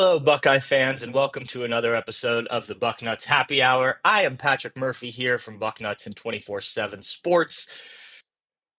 Hello, Buckeye fans, and welcome to another episode of the Bucknuts Happy Hour. I am Patrick Murphy here from Bucknuts and 24/7 Sports.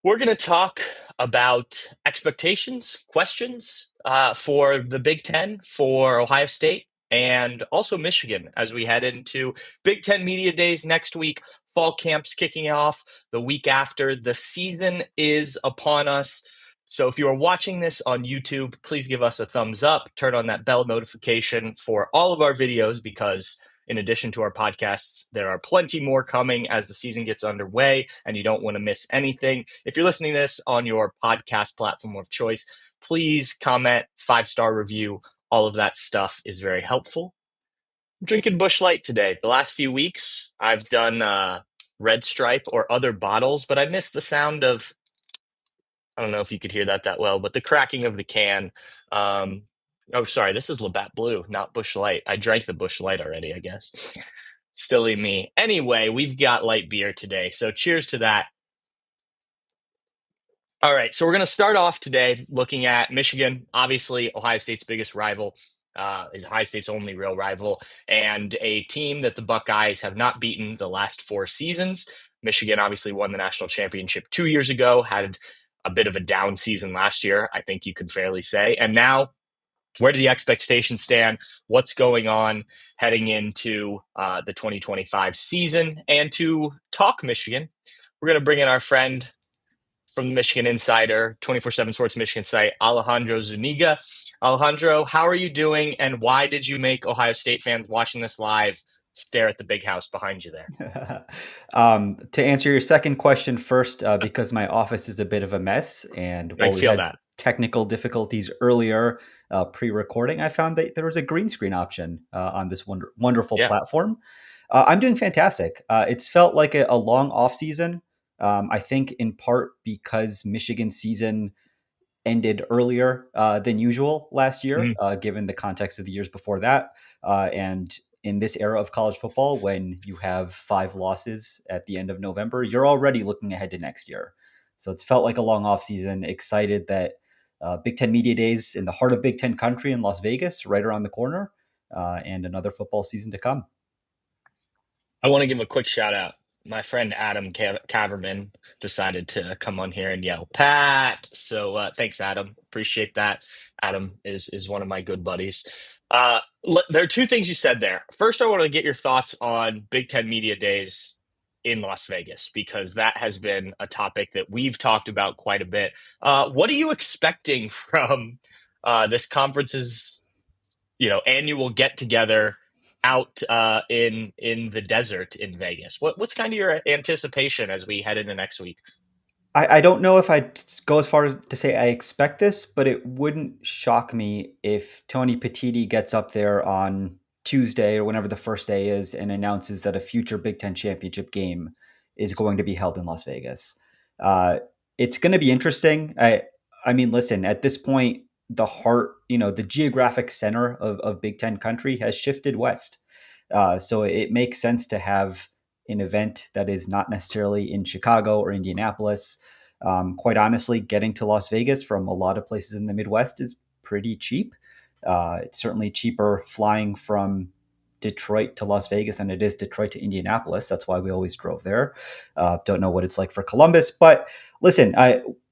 We're going to talk about expectations, questions for the Big Ten, for Ohio State, and also Michigan as we head into Big Ten Media Days next week. Fall camp's kicking off the week after. The season is upon us. So if you are watching this on YouTube, please give us a thumbs up, turn on that bell notification for all of our videos because in addition to our podcasts, there are plenty more coming as the season gets underway, and you don't want to miss anything. If you're listening to this on your podcast platform of choice, please comment, 5-star review. All of that stuff is very helpful. I'm drinking Busch Light today. The last few weeks, I've done Red Stripe or other bottles, but I miss the sound of, I don't know if you could hear that well, but the cracking of the can. Um, oh, sorry, this is Labatt Blue, not Busch Light. I drank the Busch Light already, I guess. Silly me. Anyway, we've got light beer today, so cheers to that. All right, so we're going to start off today looking at Michigan, obviously Ohio State's biggest rival, is Ohio State's only real rival, and a team that the Buckeyes have not beaten the last 4 seasons. Michigan obviously won the national championship 2 years ago, had a bit of a down season last year, I think you could fairly say. And now, where do the expectations stand? What's going on heading into the 2025 season? And to talk Michigan, we're going to bring in our friend from the Michigan Insider, 24/7 Sports Michigan site, Alejandro Zuniga. Alejandro, how are you doing? And why did you make Ohio State fans watching this live stare at the big house behind you there? To answer your second question first, because my office is a bit of a mess, and I while we feel had that. technical difficulties earlier, pre-recording, I found that there was a green screen option on this wonderful Yeah. platform. I'm doing fantastic. It's felt like a long off season. I think in part because Michigan season ended earlier than usual last year, Mhm. given the context of the years before that. And in this era of college football, when you have 5 losses at the end of November, you're already looking ahead to next year. So it's felt like a long off season. Excited that Big Ten Media Days in the heart of Big Ten country in Las Vegas, right around the corner, and another football season to come. I want to give a quick shout out. My friend Adam Caverman decided to come on here and yell Pat. So thanks, Adam. Appreciate that. Adam is one of my good buddies. There are two things you said there. First, I want to get your thoughts on Big Ten Media Days in Las Vegas because that has been a topic that we've talked about quite a bit. What are you expecting from this conference's annual get together out in the desert in Vegas? What's kind of your anticipation as we head into next week? I don't know if I'd go as far to say I expect this, but it wouldn't shock me if Tony Petitti gets up there on Tuesday or whenever the first day is and announces that a future Big Ten championship game is going to be held in Las Vegas. Uh, it's going to be interesting. I mean, listen, at this point, the heart, the geographic center of Big Ten country has shifted west. So it makes sense to have an event that is not necessarily in Chicago or Indianapolis. Quite honestly, getting to Las Vegas from a lot of places in the Midwest is pretty cheap. It's certainly cheaper flying from Detroit to Las Vegas than it is Detroit to Indianapolis. That's why we always drove there. Don't know what it's like for Columbus, but listen,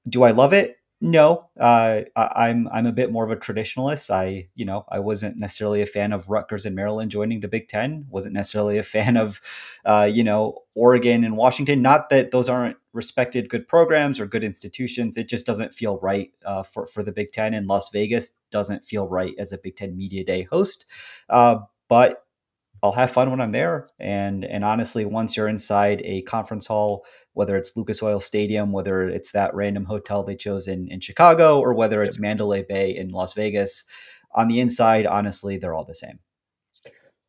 do I love it? No, I'm a bit more of a traditionalist. I wasn't necessarily a fan of Rutgers and Maryland joining the Big Ten. Wasn't necessarily a fan of, Oregon and Washington. Not that those aren't respected good programs or good institutions. It just doesn't feel right for the Big Ten, and Las Vegas doesn't feel right as a Big Ten Media Day host. But I'll have fun when I'm there. And honestly, once you're inside a conference hall, whether it's Lucas Oil Stadium, whether it's that random hotel they chose in Chicago, or whether Yep. it's Mandalay Bay in Las Vegas, on the inside, honestly, they're all the same.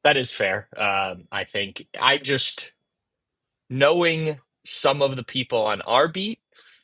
That is fair. I think I just knowing some of the people on our beat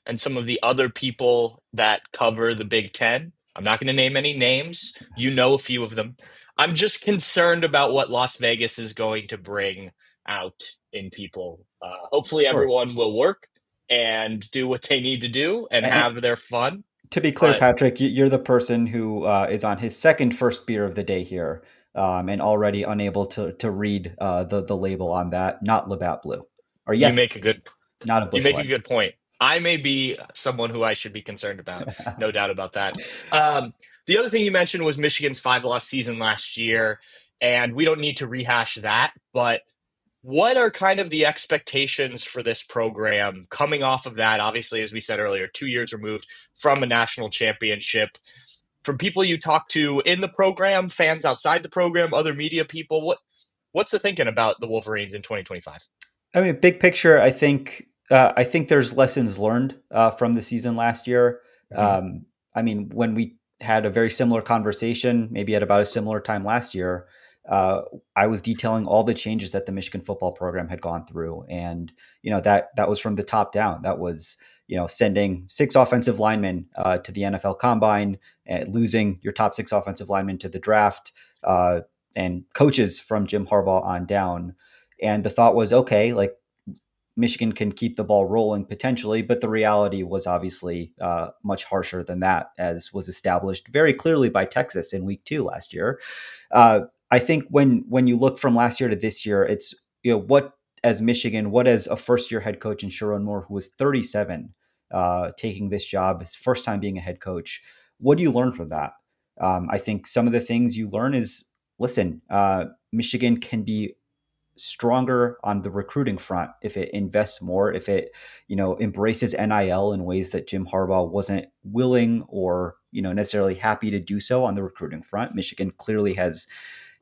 and some of the other people that cover the Big Ten. I'm not going to name any names. You know a few of them. I'm just concerned about what Las Vegas is going to bring out in people. Hopefully, Sure. everyone will work and do what they need to do and And, have their fun. To be clear, But Patrick, you're the person who is on his second first beer of the day here, and already unable to read the label on that. Not Labatt Blue, or you yes, make a good not a you Bush make a Light. good point. I may be someone who I should be concerned about, no doubt about that. Um, the other thing you mentioned was Michigan's five-loss season last year, and we don't need to rehash that, but what are kind of the expectations for this program coming off of that? Obviously, as we said earlier, 2 years removed from a national championship. From people you talk to in the program, fans outside the program, other media people, what's the thinking about the Wolverines in 2025? I mean, big picture, I think there's lessons learned from the season last year. Mhm. I mean, when we had a very similar conversation, maybe at about a similar time last year, uh, I was detailing all the changes that the Michigan football program had gone through, and that was from the top down. That was sending six offensive linemen to the NFL Combine, losing your top six offensive linemen to the draft, uh, and coaches from Jim Harbaugh on down. And the thought was, okay, like Michigan can keep the ball rolling potentially, but the reality was obviously much harsher than that, as was established very clearly by Texas in Week 2 last year. Uh, I think when you look from last year to this year, it's what as Michigan, what as a first year head coach in Sharon Moore, who was 37, taking this job, his first time being a head coach. What do you learn from that? I think some of the things you learn is listen, Michigan can be stronger on the recruiting front if it invests more, if it embraces NIL in ways that Jim Harbaugh wasn't willing or necessarily happy to do so on the recruiting front. Michigan clearly has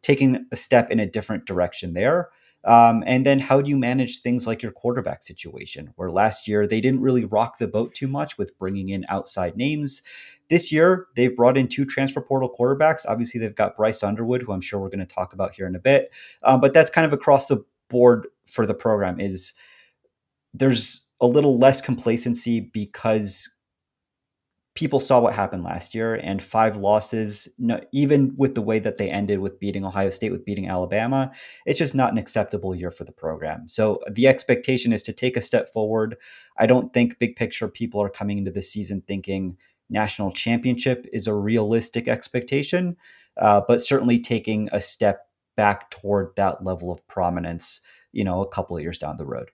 taken a step in a different direction there. And then how do you manage things like your quarterback situation, where last year they didn't really rock the boat too much with bringing in outside names. This year, they've brought in two transfer portal quarterbacks. Obviously, they've got Bryce Underwood, who I'm sure we're going to talk about here in a bit. But that's kind of across the board for the program. Is there's a little less complacency because people saw what happened last year, and five losses, no, even with the way that they ended with beating Ohio State, with beating Alabama, it's just not an acceptable year for the program. So the expectation is to take a step forward. I don't think big picture people are coming into this season thinking national championship is a realistic expectation, but certainly taking a step back toward that level of prominence, a couple of years down the road.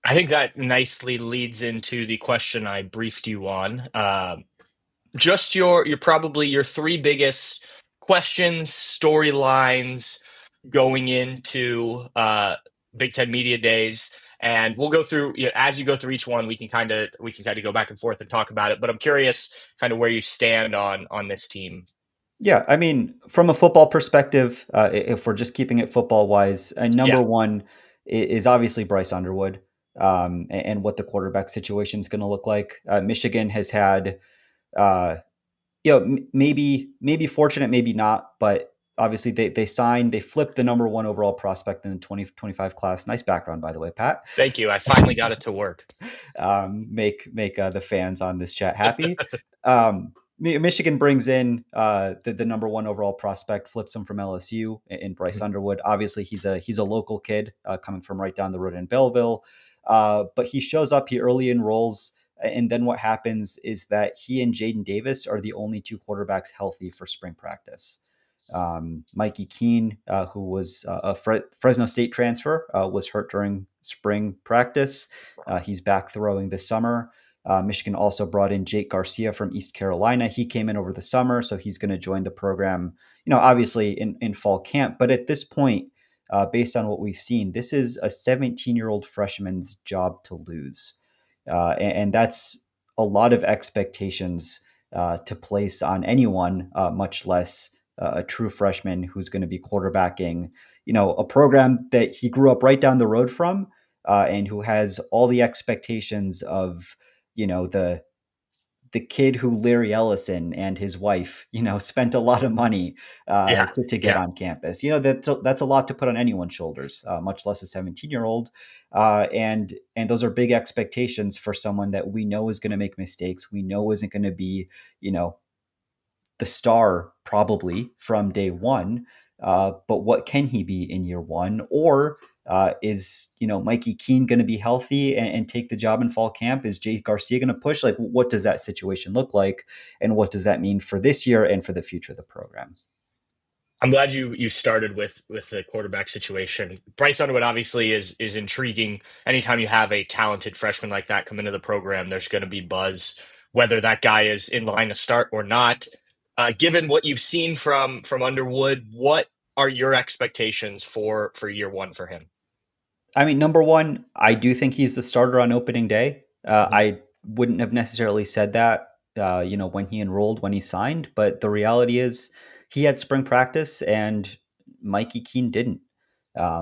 I think that nicely leads into the question I briefed you on. Just your probably your three biggest questions, storylines going into Big Ten Media Days, and we'll go through as you go through each one. We can kind of go back and forth and talk about it. But I'm curious, kind of where you stand on this team. Yeah, I mean, from a football perspective, if we're just keeping it football wise, number Yeah, one is obviously Bryce Underwood, and what the quarterback situation is going to look like. Michigan has had, uh, maybe fortunate, maybe not, but obviously they flipped the number one overall prospect in the 2025 class. Nice background, by the way, Pat. thank you. I finally got it to work. Make the fans on this chat happy. Michigan brings in the number one overall prospect, flips him from LSU in Bryce Underwood. Obviously, he's a local kid coming from right down the road in Belleville, but he shows up. He early enrolls. And then what happens is that he and Jaden Davis are the only two quarterbacks healthy for spring practice. Mikey Keene, who was a Fresno State transfer, was hurt during spring practice. He's back throwing this summer. Michigan also brought in Jake Garcia from East Carolina. He came in over the summer, so he's going to join the program, obviously in fall camp. But at this point, based on what we've seen, this is a 17-year-old freshman's job to lose. And that's a lot of expectations to place on anyone, much less a true freshman who's going to be quarterbacking, a program that he grew up right down the road from, and who has all the expectations of, the kid who Larry Ellison and his wife, spent a lot of money Yeah, to get yeah. on campus. That's a lot to put on anyone's shoulders, much less a 17-year-old. And those are big expectations for someone that we know is going to make mistakes. We know isn't going to be, the star probably from day one. But what can he be in year one? Or Is Mikey Keene going to be healthy and take the job in fall camp? Is Jake Garcia going to push? Like, what does that situation look like, and what does that mean for this year and for the future of the program? I'm glad you started with the quarterback situation. Bryce Underwood obviously is intriguing. Anytime you have a talented freshman like that come into the program, there's going to be buzz, whether that guy is in line to start or not. Given what you've seen from Underwood, what are your expectations for year one for him? I mean, number one, I do think he's the starter on opening day. Mhm. I wouldn't have necessarily said that, when he enrolled, when he signed, but the reality is he had spring practice and Mikey Keene didn't.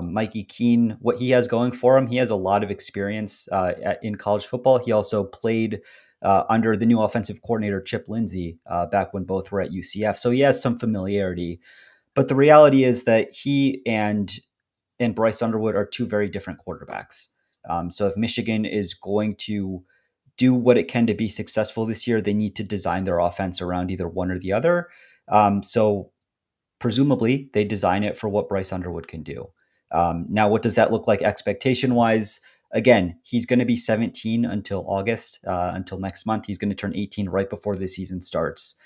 Mikey Keene, what he has going for him, he has a lot of experience in college football. He also played under the new offensive coordinator, Chip Lindsey, back when both were at UCF. So he has some familiarity. But the reality is that he and Bryce Underwood are two very different quarterbacks. So if Michigan is going to do what it can to be successful this year, they need to design their offense around either one or the other. So presumably they design it for what Bryce Underwood can do. Now, what does that look like expectation wise? Again, he's going to be 17 until August, until next month. He's going to turn 18 right before the season starts.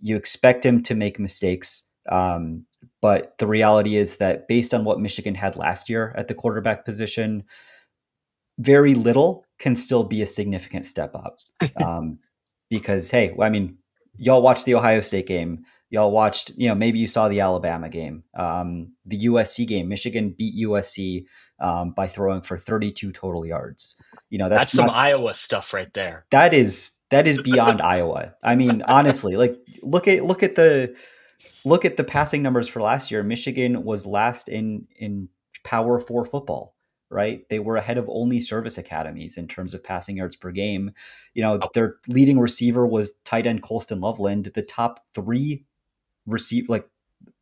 You expect him to make mistakes. But the reality is that based on what Michigan had last year at the quarterback position, very little can still be a significant step up. Um, because, hey, I mean, y'all watched the Ohio State game. Y'all watched, maybe you saw the Alabama game, the USC game. Michigan beat USC by throwing for 32 total yards. That's That's some not Iowa stuff right there. that is beyond Iowa. I mean, honestly, like look at the passing numbers for last year. Michigan was last in Power 4 football, right? They were ahead of only service academies in terms of passing yards per game. Oh, Their leading receiver was tight end Colston Loveland. The top three like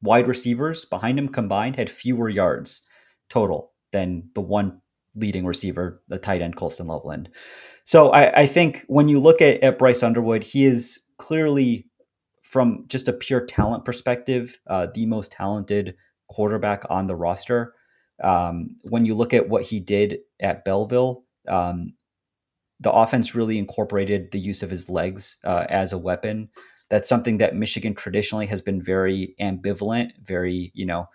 wide receivers behind him combined had fewer yards total than the one leading receiver, the tight end Colston Loveland. So I think when you look at Bryce Underwood, he is clearly, from just a pure talent perspective, the most talented quarterback on the roster. When you look at what he did at Belleville, the offense really incorporated the use of his legs as a weapon. That's something that Michigan traditionally has been very ambivalent, very, yeah,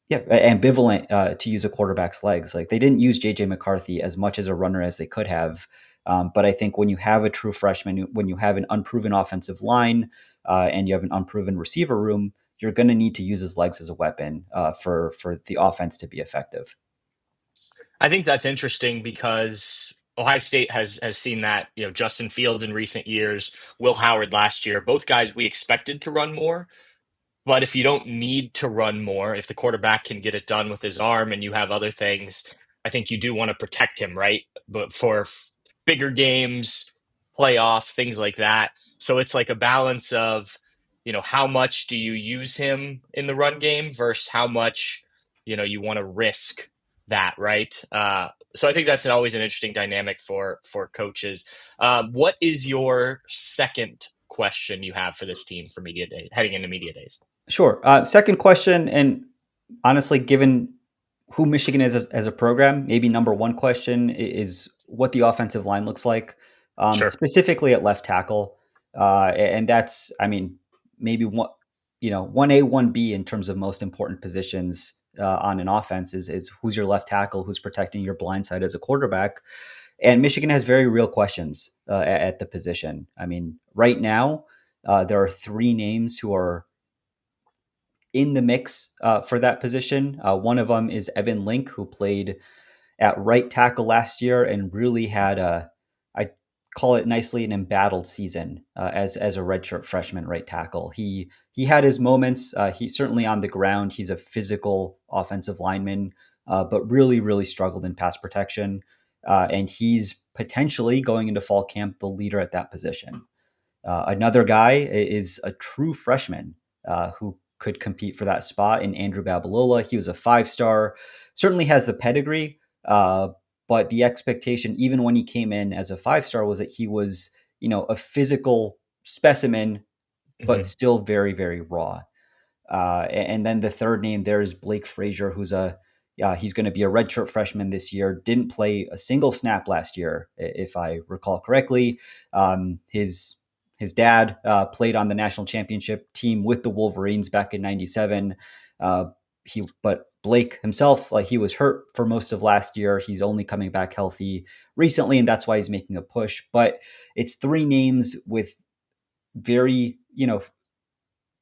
ambivalent to use a quarterback's legs. Like they didn't use JJ McCarthy as much as a runner as they could have. But I think when you have a true freshman, when you have an unproven offensive line and you have an unproven receiver room, you're going to need to use his legs as a weapon for the offense to be effective. I think that's interesting because Ohio State has seen that, Justin Fields in recent years, Will Howard last year, both guys we expected to run more. But if you don't need to run more, if the quarterback can get it done with his arm and you have other things, I think you do want to protect him, right? But for bigger games, playoff, things like that. So it's like a balance of, how much do you use him in the run game versus how much, you want to risk that, right? So I think that's always an interesting dynamic for coaches. What is your second question you have for this team for media day heading into media days? Sure. Second question, and honestly, given who Michigan is as a program, maybe number one question is what the offensive line looks like, Sure. specifically at left tackle, and that's, I mean, maybe one A, one B in terms of most important positions on an offense is who's your left tackle, who's protecting your blind side as a quarterback, and Michigan has very real questions at the position. I mean, right now there are three names who are in the mix for that position. One of them is Evan Link, who played at right tackle last year and really had I call it nicely, an embattled season as a redshirt freshman right tackle. He had his moments. He's certainly on the ground. He's a physical offensive lineman, but really struggled in pass protection. And he's potentially going into fall camp the leader at that position. Another guy is a true freshman who could compete for that spot in Andrew Babalola. He was a 5-star, certainly has the pedigree, but the expectation, even when he came in as a 5-star, was that he was, a physical specimen, but Mhm. still very raw. And then the third name there is Blake Frazier, who's He's going to be a redshirt freshman this year. Didn't play a single snap last year, if I recall correctly. His dad played on the national championship team with the Wolverines back in '97. But Blake himself, like he was hurt for most of last year. He's only coming back healthy recently, and that's why he's making a push. But it's three names with very,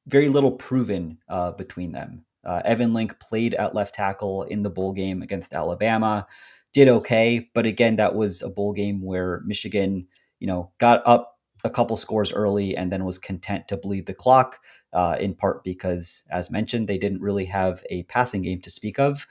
very little proven between them. Evan Link played at left tackle in the bowl game against Alabama, did okay, but again, that was a bowl game where Michigan, got up a couple scores early and then was content to bleed the clock. In part because, as mentioned, they didn't really have a passing game to speak of.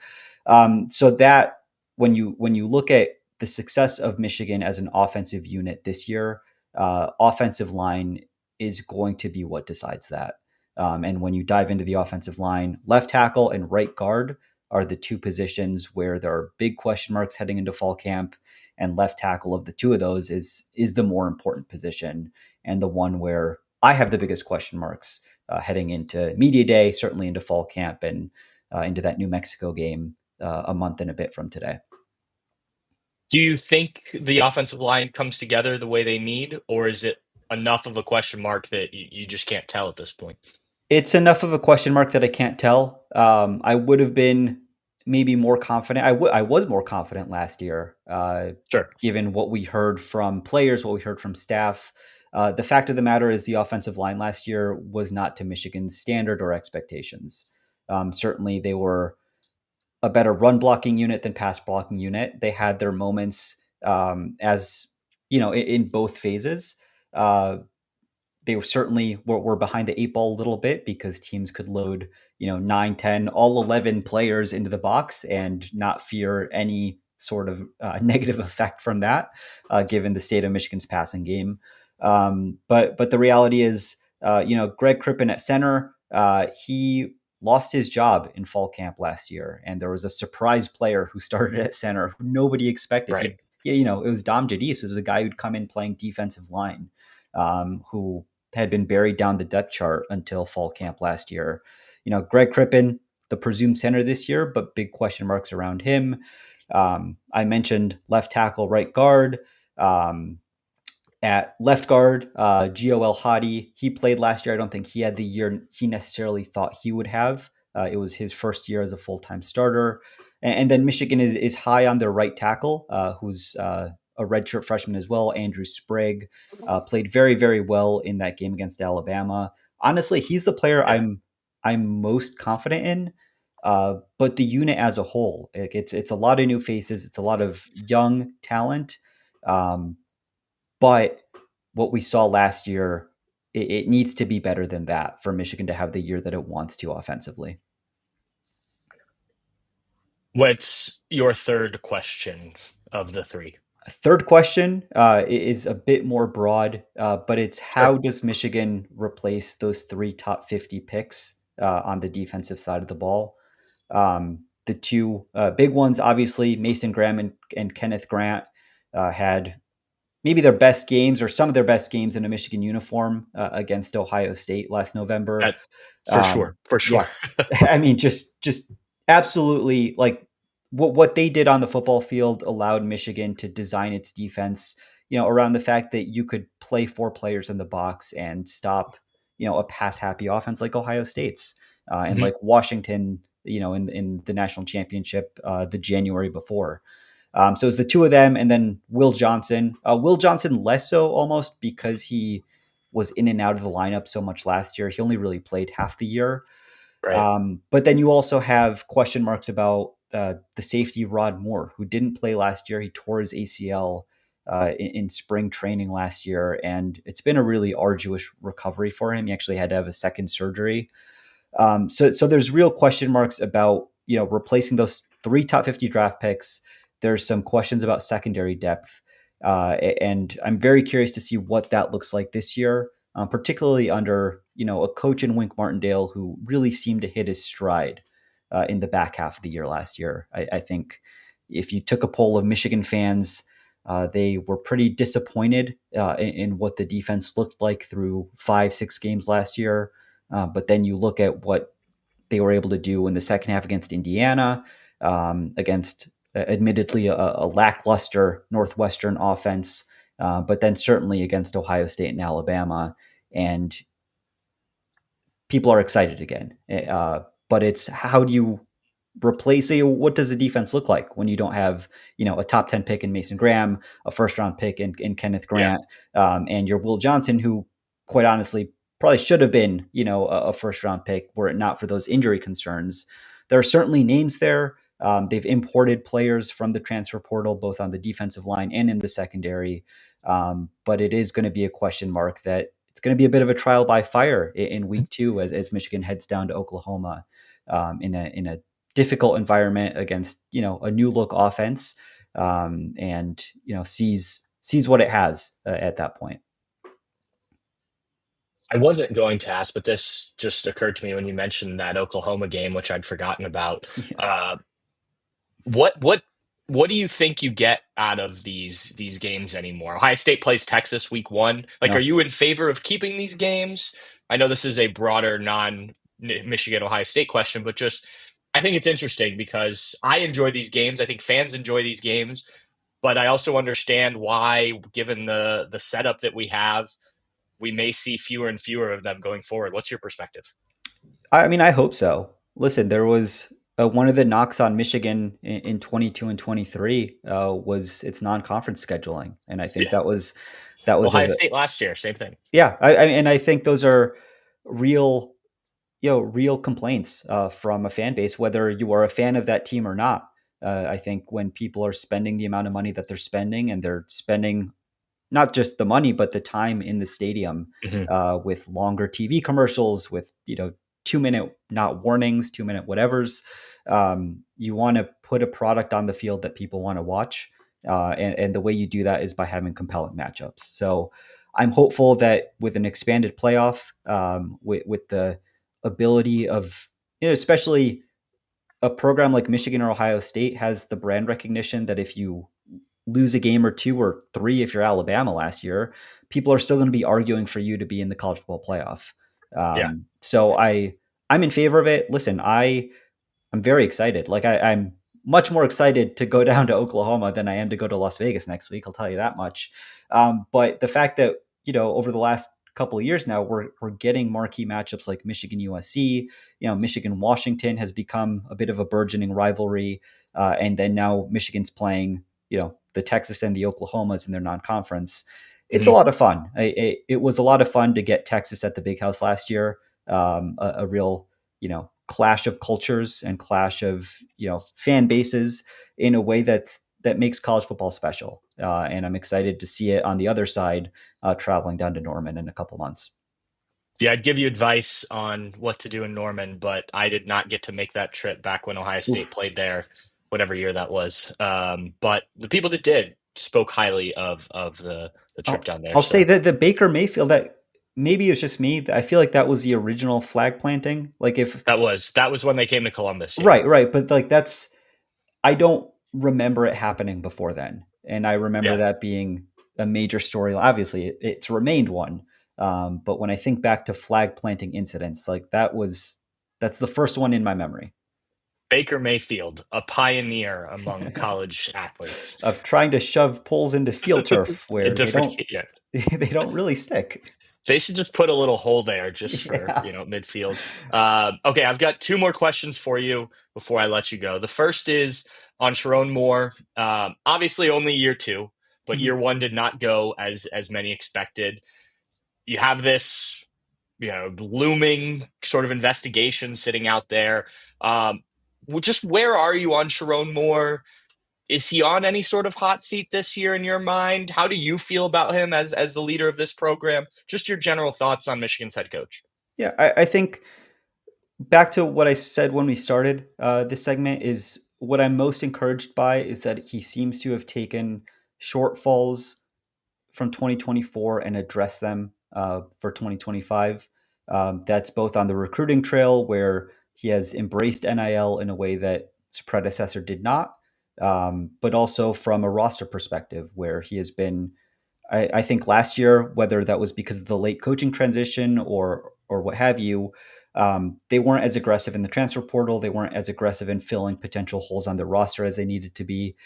So that when you look at the success of Michigan as an offensive unit this year, offensive line is going to be what decides that. And when you dive into the offensive line, left tackle and right guard are the two positions where there are big question marks heading into fall camp. And left tackle of the two of those is the more important position and the one where I have the biggest question marks heading into media day, certainly into fall camp and into that New Mexico game a month and a bit from today. Do you think the offensive line comes together the way they need, or is it enough of a question mark that you just can't tell at this point? It's enough of a question mark that I can't tell. I would have been maybe more confident. I was more confident last year, Sure. given what we heard from players, what we heard from staff. The fact of the matter is, the offensive line last year was not to Michigan's standard or expectations. Certainly, they were a better run blocking unit than pass blocking unit. They had their moments, as in both phases. Uh, they were behind the eight ball a little bit because teams could load 9, 10, all 11 players into the box and not fear any sort of negative effect from that, given the state of Michigan's passing game. But the reality is, Greg Crippen at center, he lost his job in fall camp last year, and there was a surprise player who started at center who nobody expected. Right. It was Dom Jadis, who was a guy who'd come in playing defensive line, who had been buried down the depth chart until fall camp last year. Greg Crippen, the presumed center this year, but big question marks around him. I mentioned left tackle, right guard. At left guard, Gio Hadi, he played last year. I don't think he had the year he necessarily thought he would have. It was his first year as a full-time starter. And then Michigan is high on their right tackle, who's a redshirt freshman as well, Andrew Sprague. Played very, very well in that game against Alabama. Honestly, he's the player Yeah. I'm most confident in. But the unit as a whole, it's a lot of new faces. It's a lot of young talent. Um, but what we saw last year, it needs to be better than that for Michigan to have the year that it wants to offensively. What's your third question of the three? Third question is a bit more broad, but it's Sure. how does Michigan replace those three top 50 picks on the defensive side of the ball? The two big ones, obviously, Mason Graham and Kenneth Grant had maybe their best games or some of their best games in a Michigan uniform against Ohio State last November. That, for sure. For sure. Yeah, I mean, just absolutely like what they did on the football field allowed Michigan to design its defense, around the fact that you could play four players in the box and stop, a pass happy offense like Ohio State's and Mhm. like Washington, in the national championship the January before. So it's the two of them, and then Will Johnson. Will Johnson less so almost because he was in and out of the lineup so much last year. He only really played half the year. Right. But then you also have question marks about the safety Rod Moore, who didn't play last year. He tore his ACL in spring training last year, and it's been a really arduous recovery for him. He actually had to have a second surgery. So there's real question marks about replacing those three top 50 draft picks. There's some questions about secondary depth, and I'm very curious to see what that looks like this year, particularly under a coach in Wink Martindale who really seemed to hit his stride in the back half of the year last year. I think if you took a poll of Michigan fans, they were pretty disappointed in what the defense looked like through 5-6 games last year. But then you look at what they were able to do in the second half against Indiana. against admittedly a lackluster Northwestern offense, but then certainly against Ohio State and Alabama. And people are excited again. But it's how do you replace it? What does the defense look like when you don't have, a top 10 pick in Mason Graham, a first round pick in Kenneth Yeah. Grant, and your Will Johnson, who quite honestly probably should have been, a first round pick were it not for those injury concerns. There are certainly names there. They've imported players from the transfer portal, both on the defensive line and in the secondary. But it is going to be a question mark that it's going to be a bit of a trial by fire in week 2 as Michigan heads down to Oklahoma in a difficult environment against a new look offense, and sees what it has at that point. I wasn't going to ask, but this just occurred to me when you mentioned that Oklahoma game, which I'd forgotten about. Yeah. Uh, what do you think you get out of these games anymore? Ohio State plays Texas week 1. Like, are No, you in favor of keeping these games? I know this is a broader non-Michigan Ohio State question, but just I think it's interesting because I enjoy these games. I think fans enjoy these games, but I also understand why, given the setup that we have, we may see fewer and fewer of them going forward. What's your perspective? I mean, I hope so. Listen, there was one of the knocks on Michigan in 22 and 23 was its non-conference scheduling, and I think Yeah. that was Ohio a State last year, same thing. yeah. And I think those are real real complaints from a fan base, whether you are a fan of that team or not. I think when people are spending the amount of money that they're spending, and they're spending not just the money, but the time in the stadium, Mhm. with longer TV commercials, with 2 minute not warnings, 2 minute whatevers. You want to put a product on the field that people want to watch, and the way you do that is by having compelling matchups. So I'm hopeful that with an expanded playoff, with the ability of especially a program like Michigan or Ohio State has the brand recognition that if you lose a game or 2 or 3, if you're Alabama last year, people are still going to be arguing for you to be in the college football playoff. Yeah. So I'm in favor of it. Listen, I'm very excited. Like I'm much more excited to go down to Oklahoma than I am to go to Las Vegas next week. I'll tell you that much. But the fact that over the last couple of years now, we're getting marquee matchups like Michigan USC. Michigan Washington has become a bit of a burgeoning rivalry, and then now Michigan's playing the Texas and the Oklahomas in their non-conference. It's a Mhm. lot of fun. It was a lot of fun to get Texas at the Big House last year. A real clash of cultures and clash of fan bases in a way that makes college football special. And I'm excited to see it on the other side, traveling down to Norman in a couple months. Yeah, I'd give you advice on what to do in Norman, but I did not get to make that trip back when Ohio State Oof. played there, whatever year that was. But the people that did spoke highly of the trip I'll down there. I'll say So that the Baker Mayfield, that maybe it's just me. I feel like that was the original flag planting. Like if that was when they came to Columbus. Yeah, right, but like I don't remember it happening before then, and I remember yeah. that being a major story. Obviously, it's remained one, but when I think back to flag planting incidents, like that's the first one in my memory Baker Mayfield, a pioneer among college athletes. of trying to shove poles into field turf where they Different, don't yeah. they don't really stick. They should just put a little hole there just for, Yeah. midfield. Okay, I've got two more questions for you before I let you go. The first is on Sharon Moore. Obviously, only year 2, but year Mhm. 1 did not go as many expected. You have this, looming sort of investigation sitting out there. Just where are you on Sharon Moore? Is he on any sort of hot seat this year in your mind? How do you feel about him as the leader of this program? Just your general thoughts on Michigan's head coach. Yeah, I think back to what I said when we started this segment is what I'm most encouraged by is that he seems to have taken shortfalls from 2024 and address them for 2025. That's both on the recruiting trail, where he has embraced NIL in a way that his predecessor did not, but also from a roster perspective, where he has been. I think last year, whether that was because of the late coaching transition or what have you, They weren't as aggressive in the transfer portal. They weren't as aggressive in filling potential holes on their roster as they needed to be.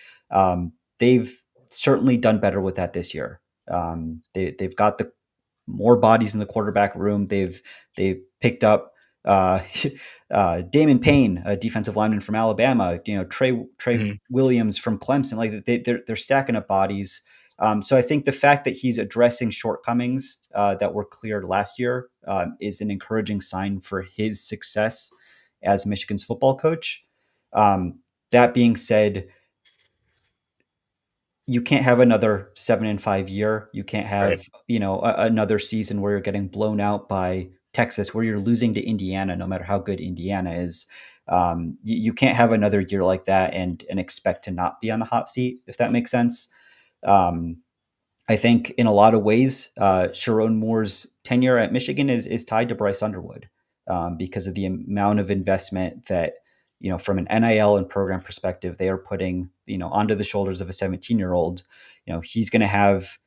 They've certainly done better with that this year. They've got the more bodies in the quarterback room. They've picked up uh, Damon Payne, a defensive lineman from Alabama. Trey Mhm. Williams from Clemson. Like they're stacking up bodies. So I think the fact that he's addressing shortcomings that were cleared last year is an encouraging sign for his success as Michigan's football coach. Um, that being said, you can't have another 7-5 year. You can't Right. have another season where you're getting blown out by Texas, where you're losing to Indiana, no matter how good Indiana is. You can't have another year like that and expect to not be on the hot seat, if that makes sense. Um, I think in a lot of ways, Sharon Moore's tenure at Michigan is tied to Bryce Underwood because of the amount of investment that, from an NIL and program perspective, they are putting, onto the shoulders of a 17-year-old. He's going to have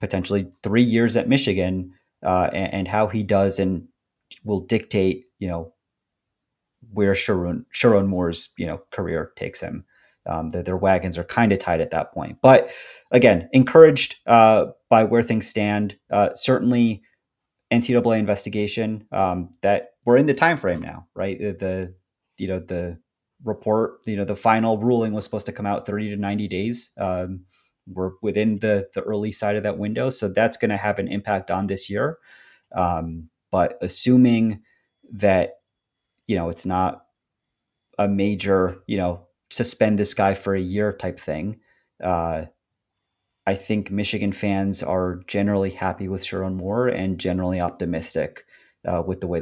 potentially 3 years at Michigan, and how he does and will dictate, where Sharon Moore's career takes him. Their wagons are kind of tied at that point. But again, encouraged by where things stand. Certainly, NCAA investigation that we're in the time frame now, right? The report, the final ruling was supposed to come out 30 to 90 days. We're within the early side of that window, so that's going to have an impact on this year. But assuming that it's not a major, suspend this guy for a year type thing. Uh, I think Michigan fans are generally happy with Sharon Moore and generally optimistic with the way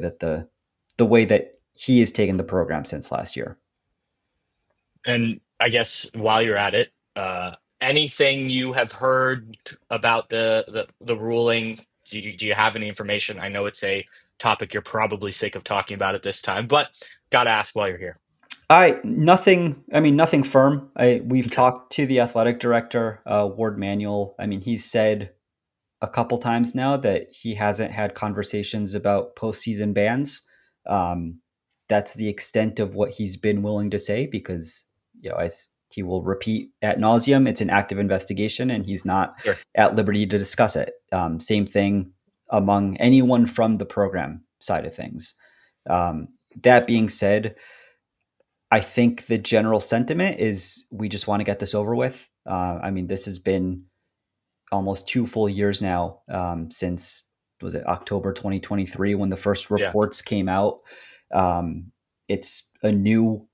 that he has taken the program since last year. And I guess while you're at it, anything you have heard about the ruling? Do you have any information? I know it's a topic you're probably sick of talking about at this time, but gotta ask while you're here. I nothing. I mean, nothing firm. We've Okay. talked to the athletic director, Ward Manuel. I mean, he's said a couple times now that he hasn't had conversations about postseason bans. Um, that's the extent of what he's been willing to say because, as he will repeat ad nauseum, it's an active investigation and he's not Sure. at liberty to discuss it. Same thing among anyone from the program side of things. Um, that being said, I think the general sentiment is we just want to get this over with. I mean, this has been almost 2 full years now, since was it October 2023 when the first Yeah. reports came out. Um, it's a new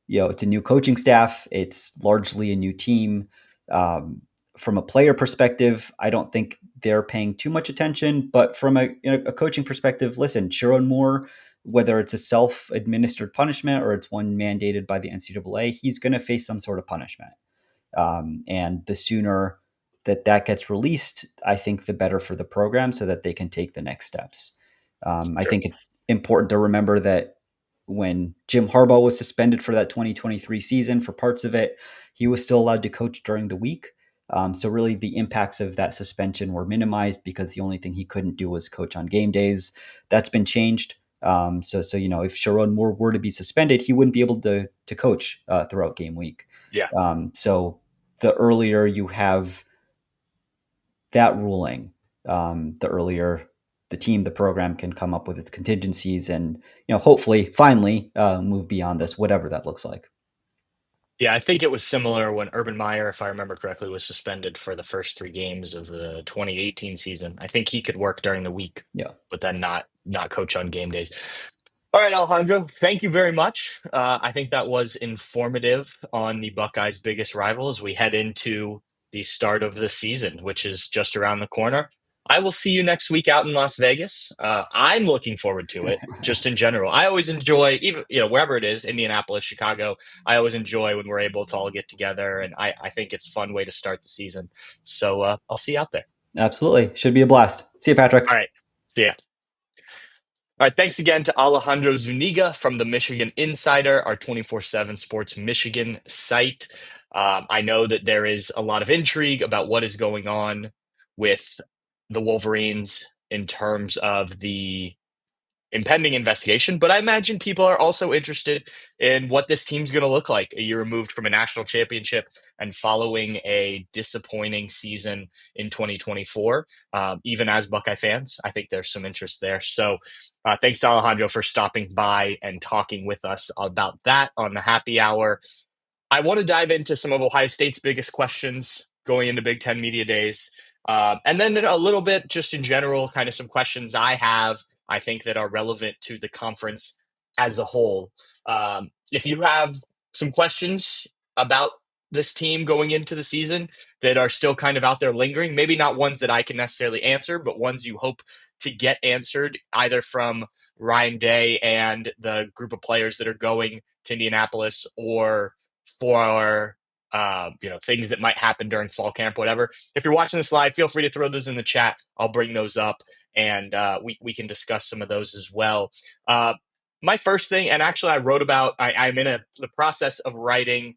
coaching staff. It's largely a new team. Um, from a player perspective, I don't think they're paying too much attention. But from a coaching perspective, listen, Sharon Moore, whether it's a self-administered punishment or it's one mandated by the NCAA, he's going to face some sort of punishment. And the sooner that gets released, I think the better for the program so that they can take the next steps. I Sure. think it's important to remember that when Jim Harbaugh was suspended for that 2023 season for parts of it, he was still allowed to coach during the week. So really the impacts of that suspension were minimized because the only thing he couldn't do was coach on game days. That's been changed. So if Sharon Moore were to be suspended, he wouldn't be able to coach throughout game week. Yeah. So the earlier you have that ruling, the earlier the program can come up with its contingencies and, hopefully finally move beyond this, whatever that looks like. Yeah, I think it was similar when Urban Meyer, if I remember correctly, was suspended for the first three games of the 2018 season. I think he could work during the week, Yeah, but then not coach on game days. All right, Alejandro, thank you very much. I think that was informative on the Buckeyes' biggest rival as we head into the start of the season, which is just around the corner. I will see you next week out in Las Vegas. I'm looking forward to it, just in general. I always enjoy, even wherever it is, Indianapolis, Chicago. I always enjoy when we're able to all get together, and I think it's a fun way to start the season. So I'll see you out there. absolutely. Should be a blast. See you, All Patrick. right, see ya. All right, thanks again to Alejandro Zuniga from the Michigan Insider, our 24/7 Sports Michigan site. I know that there is a lot of intrigue about what is going on with the Wolverines in terms of the impending investigation, but I imagine people are also interested in what this team's going to look like a year removed from a national championship and following a disappointing season in 2024. Even as Buckeye fans, I think there's some interest there. So thanks to Alejandro for stopping by and talking with us about that on the happy hour. I want to dive into some of Ohio State's biggest questions going into Big Ten Media Days. And then a little bit just in general, kind of some questions I have, I think that are relevant to the conference as a whole. If you have some questions about this team going into the season that are still kind of out there lingering, maybe not ones that I can necessarily answer, but ones you hope to get answered either from Ryan Day and the group of players that are going to Indianapolis or for things that might happen during fall camp, whatever. If you're watching this live, feel free to throw those in the chat. I'll bring those up and we can discuss some of those as well. My first thing, and actually I wrote about, I'm in the process of writing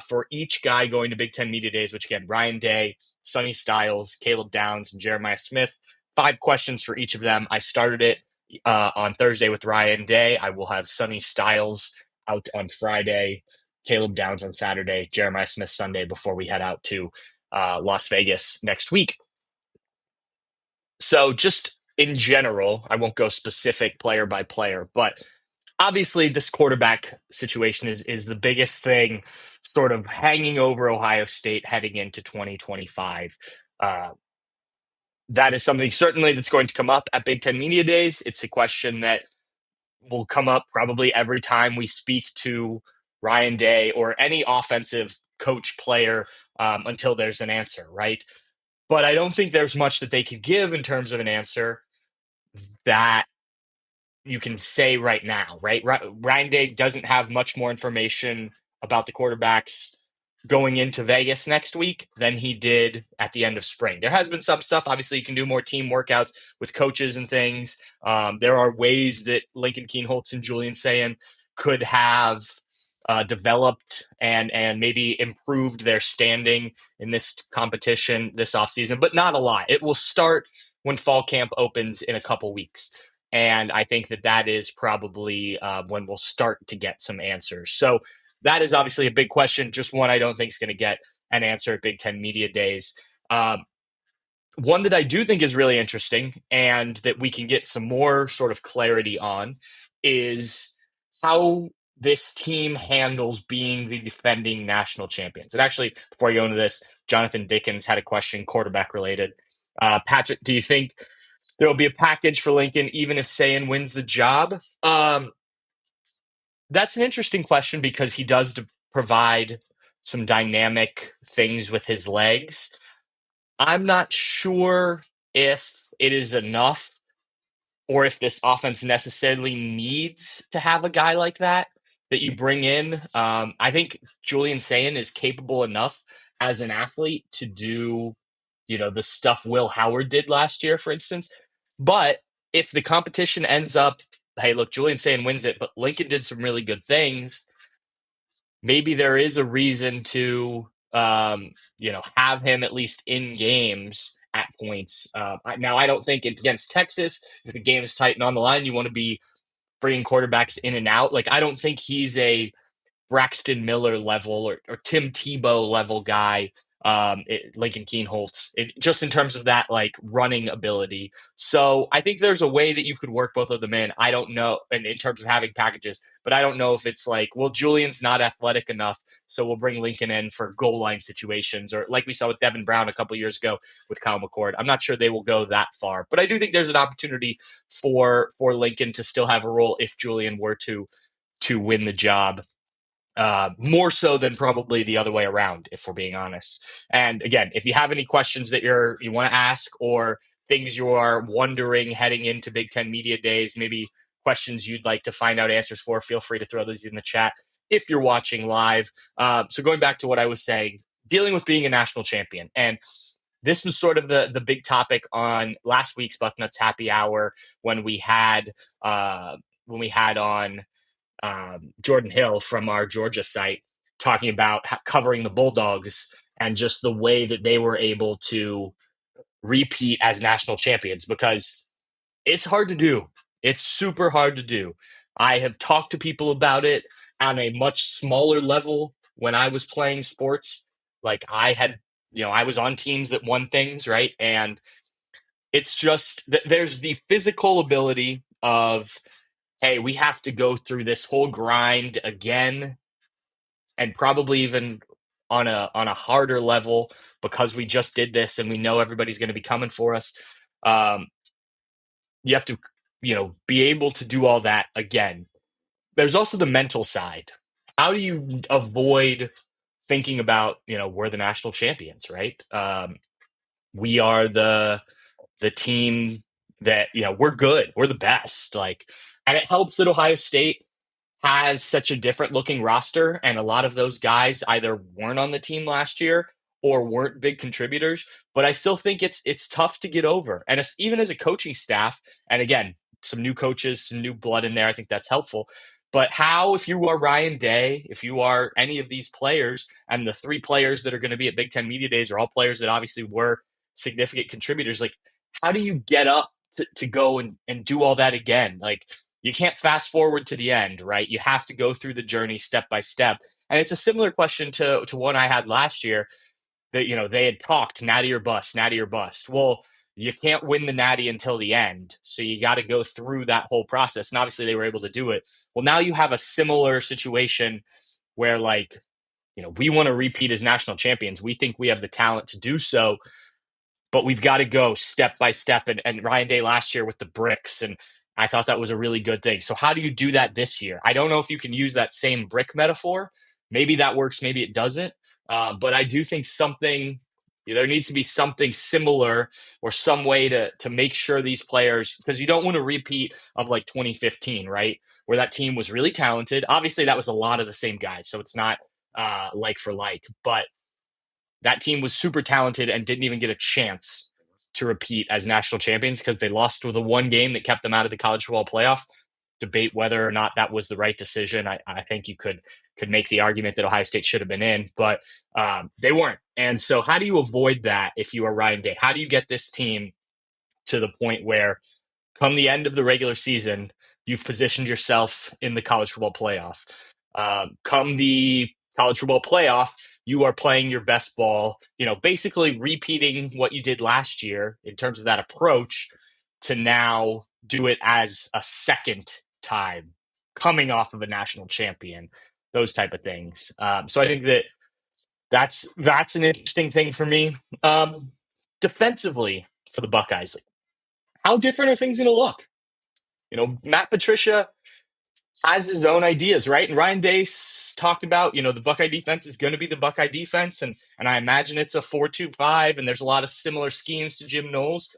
for each guy going to Big Ten Media Days, which again, Ryan Day, Sonny Styles, Caleb Downs, and Jeremiah Smith. 5 questions for each of them. I started it on Thursday with Ryan Day. I will have Sonny Styles out on Friday, Caleb Downs on Saturday, Jeremiah Smith Sunday before we head out to Las Vegas next week. So just in general, I won't go specific player by player, but obviously this quarterback situation is the biggest thing sort of hanging over Ohio State heading into 2025. That is something certainly that's going to come up at Big Ten Media Days. It's a question that will come up probably every time we speak to Ryan Day or any offensive coach player until there's an answer, right? But I don't think there's much that they could give in terms of an answer that you can say right now, right? Ryan Day doesn't have much more information about the quarterbacks going into Vegas next week than he did at the end of spring. There has been some stuff. Obviously, you can do more team workouts with coaches and things. There are ways that Lincoln Kienholz and Julian Sayin could have developed and maybe improved their standing in this competition this offseason, but not a lot. It will start when fall camp opens in a couple weeks. And I think that is probably when we'll start to get some answers. So that is obviously a big question, just one I don't think is going to get an answer at Big Ten Media Days. One that I do think is really interesting and that we can get some more sort of clarity on is how this team handles being the defending national champions. And actually, before I go into this, Jonathan Dickens had a question, quarterback related. Patrick, do you think there will be a package for Lincoln even if Sayin wins the job? That's an interesting question because he does provide some dynamic things with his legs. I'm not sure if it is enough or if this offense necessarily needs to have a guy like that you bring in. I think Julian Sayin is capable enough as an athlete to do, the stuff Will Howard did last year, for instance. But if the competition ends up, hey, look, Julian Sayin wins it, but Lincoln did some really good things, maybe there is a reason to, have him at least in games at points. Now, I don't think against Texas, if the game is tight and on the line, you want to be bringing quarterbacks in and out. Like, I don't think he's a Braxton Miller level or Tim Tebow level guy, Lincoln Kienholz, just in terms of that like running ability. So I think there's a way that you could work both of them in. I don't know, and in terms of having packages, but I don't know if it's like, well, Julian's not athletic enough, so we'll bring Lincoln in for goal line situations, or like we saw with Devin Brown a couple years ago with Kyle McCord. I'm not sure they will go that far, but I do think there's an opportunity for Lincoln to still have a role if Julian were to win the job. More so than probably the other way around, if we're being honest. And again, if you have any questions that you want to ask or things you are wondering heading into Big Ten Media Days, maybe questions you'd like to find out answers for, feel free to throw those in the chat if you're watching live. So going back to what I was saying, dealing with being a national champion. And this was sort of the big topic on last week's Bucknuts Happy Hour when we had on Jordan Hill from our Georgia site talking about covering the Bulldogs and just the way that they were able to repeat as national champions, because it's hard to do It's super hard to do. I have talked to people about it on a much smaller level when I was playing sports. Like I had, I was on teams that won things, right? And it's just that there's the physical ability of, hey, we have to go through this whole grind again, and probably even on a harder level because we just did this and we know everybody's going to be coming for us. Um, you have to, be able to do all that again. There's also the mental side. How do you avoid thinking about, we're the national champions, right? We are the team that, we're good, we're the best. Like, and it helps that Ohio State has such a different looking roster, and a lot of those guys either weren't on the team last year or weren't big contributors. But I still think it's tough to get over, and even as a coaching staff, and again, some new coaches, some new blood in there, I think that's helpful. But how, if you are Ryan Day, if you are any of these players, and the three players that are going to be at Big Ten Media Days are all players that obviously were significant contributors, like how do you get up to go and do all that again? Like you can't fast forward to the end, right? You have to go through the journey step by step. And it's a similar question to one I had last year that, they had talked natty or bust, natty or bust. Well, you can't win the natty until the end. So you got to go through that whole process. And obviously they were able to do it. Well, now you have a similar situation where like, we want to repeat as national champions. We think we have the talent to do so, but we've got to go step by step. And Ryan Day last year with the bricks, and I thought that was a really good thing. So how do you do that this year? I don't know if you can use that same brick metaphor. Maybe that works, maybe it doesn't. But I do think there needs to be something similar or some way to make sure these players, because you don't want a repeat of like 2015, right? Where that team was really talented. Obviously, that was a lot of the same guys, so it's not like for like, but that team was super talented and didn't even get a chance to repeat as national champions because they lost with a one game that kept them out of the college football playoff. Debate whether or not that was the right decision. I think you could make the argument that Ohio State should have been in, but they weren't. And so how do you avoid that if you are Ryan Day? How do you get this team to the point where come the end of the regular season, you've positioned yourself in the college football playoff? Come the college football playoff, you are playing your best ball, basically repeating what you did last year in terms of that approach to now do it as a second time, coming off of a national champion, those type of things. So I think that's an interesting thing for me. Defensively for the Buckeyes, like, how different are things going to look? Matt Patricia has his own ideas, right? And Ryan Day talked about, the Buckeye defense is going to be the Buckeye defense, and I imagine it's a 4-2-5, and there's a lot of similar schemes to Jim Knowles.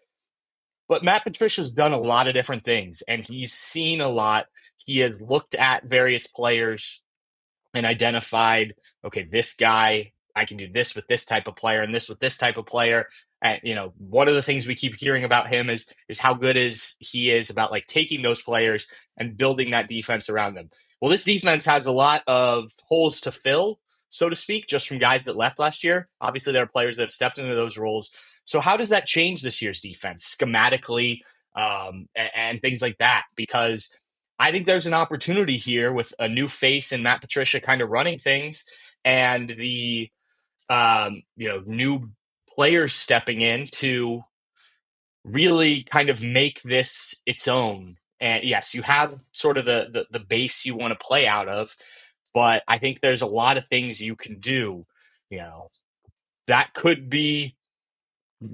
But Matt Patricia's done a lot of different things, and he's seen a lot. He has looked at various players and identified, okay, this guy, I can do this with this type of player and this with this type of player. And one of the things we keep hearing about him is how good he is about like taking those players and building that defense around them. Well, this defense has a lot of holes to fill, so to speak, just from guys that left last year. Obviously, there are players that have stepped into those roles. So how does that change this year's defense schematically, and things like that? Because I think there's an opportunity here with a new face and Matt Patricia kind of running things, and the new players stepping in to really kind of make this its own. And yes, you have sort of the base you want to play out of, but I think there's a lot of things you can do. You know, that could be